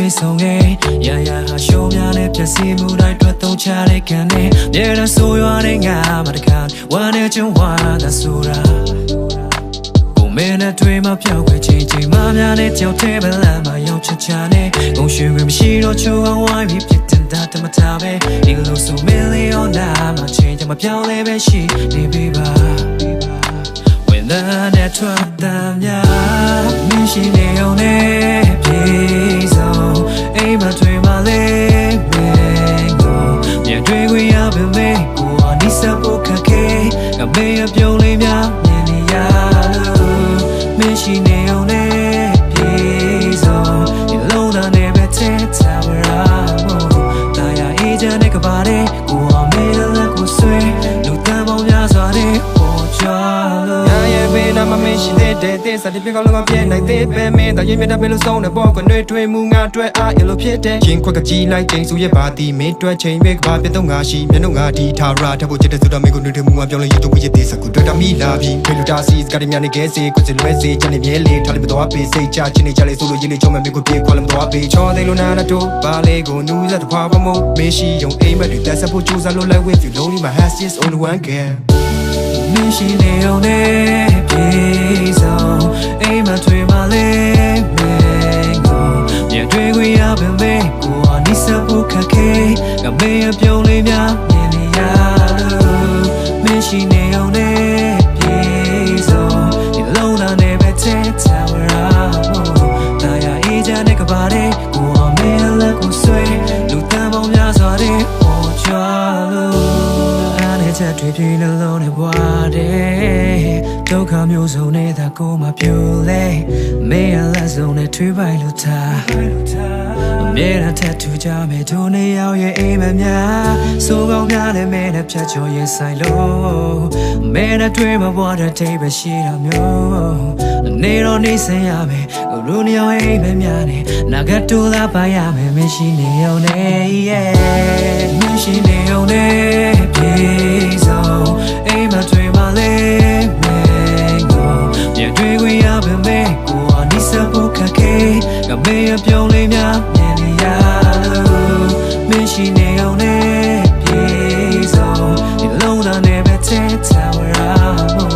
လေးဆုံးခဲ့ရရဟာရှုံးများနဲ့ပြည့်စည်မှုတိုင်းတွေ့သုံးချတဲ့ခံနဲ့မြေရဆိုးရွားတဲ့ငါမတကားဝမ်းနဲ့ကျုံဝါသာဆိုတာကိုမင်းနဲ့တွေ့မှပြောင်းခွေချင်းချင်းမများနဲ့ကြောက်တဲ့ဗလန်မှာရောက်ချချနဲ့ဂုံရွှင်ဝင်မရှိတော့ချိုးအောင်ဝိုင်းပြီးပြစ်တင်တာတမတာပဲဒီလိုဆိုမင်းလေးရောနာမချင်းချမပြောင်းလဲပဲရှိနေပြီပါwhen the net trap them ya မင်းရှိနေအောင်နဲ့ပြေဆုံးအိမ်မှာတွေ့မှလဲမင်းကိုမြင်တွေ့ခွင့်ရပေမဲ့ကိုအနိစ္စဖို့ခက်ခဲငါမေးရပြုံးလေးများမြင်နေရလို့မင်းရှိနေအောင်နဲ့ပြေဆုံးဒီလုံးသားနဲ့ပဲချစ်ချဝရမို့တာယာအေးချမ်းတဲ့ကဘာတဲ့ကိုအမေလည်းကိုဆွေလူတန်းပေါင်းများစွာတဲ့ပေါ်ချလို့နာမမင်းရှိတဲ့တဲ့စတဲ့ပြကောင်းလုံးပြည့်နိုင်တဲ့ပဲမင်းတရင်မြတ်ပဲလို့ဆုံးတဲ့ပေါ်ကနေတွေ့မှုငါတွေ့အားရလို့ဖြစ်တဲ့ချင်းခွက်ကကြီးလိုက်ချိန်စုရဲ့ပါတီမင်းတွေ့ချိန်ပဲကဘာပြတော့ငါရှိမျက်နှာငါဒီထာရထပ်ဖို့ချစ်တဲ့ဆိုတော့မင်းကိုတွေ့မှုငါပြောင်းလဲရတော့ဝိရတဲ့စကူတွေ့တာမိလာပြီဖေလူတာစီစကရမြနေကဲစီကိုစလွဲစီချနေမြဲလေထားလိမတော်ပေးစိတ်ချချင်းနေချလေဆိုလို့ရေးလေချုံမဲ့မင်းကိုပြေခွာလမတော်ပေးချောသေးလို့နာနာတို့ပါလေကိုနူးစတဲ့ခွာပမို့မင်းရှိယုံအိမ်မက်တွေတက်ဆက်ဖို့ကြိုးစားလို့ like with you lonely my has just only one girl မင်းရှိနေအောင်နဲ့ပြေဆုံးအိမ်မှာတွေ့မှလဲမင်းကိုမြင်တွေ့ခွင့်ရပေမဲ့ကိုအနိစ္စဖို့ခက်ခဲငါမေးရပြုံးလေးများမြင်နေရလို့မင်းရှိနေအောင်နဲ့ပြေဆုံးဒီလုံးသားနဲ့ပဲချစ်ချဝရမို့တာယာအေးချမ်းတဲ့ကဘာတဲ့ကိုအမေလည်းကိုဆွေလူတန်းပေါင်းများစွာတဲ့ပေါ်ချလို့အားနဲ့ချက်တွေပြေနှလုံးနဲ့ဘွားတဲ့ဒုက္ခမျိုးစုံနဲ့သာကိုမပြိုလဲမေးရလက်စုံနဲ့ထွေးပိုင်လို့ထားအမြဲတမ်းထပ်ထူကြမယ်ဒုနေရောက်ရဲ့အိမ်မများစိုးကောင်းများနဲ့မဲနဲ့ဖြတ်ကျော်ရင်ဆိုင်လို့မဲနဲ့တွေ့မပေါ်တဲ့တိတ်ပဲရှိတာမျိုးနေတော့နေစင်ရမယ်ကိုလူနေရောက်အိမ်မများနဲ့နာဂတ်တူလာပါရမယ်မရှိနေအောင်နဲ့မရှိနေအောင်နဲ့ပြေဆုံးအိမ်မတွေ့မှလဲမြင်တွေ့ခွင့်ရပေမဲ့ကိုအနိစ္စဖို့ခက်ခဲငါမေးရပြုံးလေးများမြင်နေရလို့မင်းရှိနေအောင်နဲ့ပြေဆုံးဒီလုံးသားနဲ့ပဲချစ်ချဝရမို့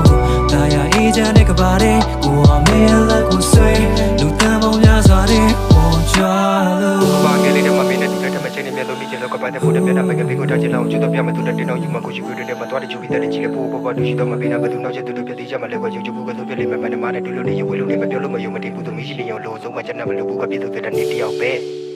တာယာအေးချမ်းတဲ့ကဘာတဲ့ကိုအမေလည်းကိုဆွေလူတန်းပေါင်းများစွာတဲ့ပေါ်ချလို့ဘာကလေးတွေမမင်းနဲ့တူတဲ့တမချင်းနဲ့မျက်လုံးလေးကျလောကပတ်တဲ့ဖို့တဲ့ပြတ်တဲ့မကပင်ကိုထားချင်အောင်ကျွတ်တော့ပြမယ်သူတဲ့တင်းအောင်ယူမကိုရှိခွေတွေမှာတွားတဲ့ချူပြီးတဲ့ကြီးလေပို့ပေါ်တူရှိတော့မပေးတာဘယ်သူနောက်ချက်တူတူပြတိချမလဲကွာယူဘူးကသူပြလိမ့်မယ်မနမနဲ့တူလို့နေရဝေလို့နေမပြောလို့မယုံမတည်ဘူးသူမရှိလျော်လို့ဆုံးမချက်နဲ့မလို့ဘူးကပြည့်သူတဲ့နေ့တယောက်ပဲ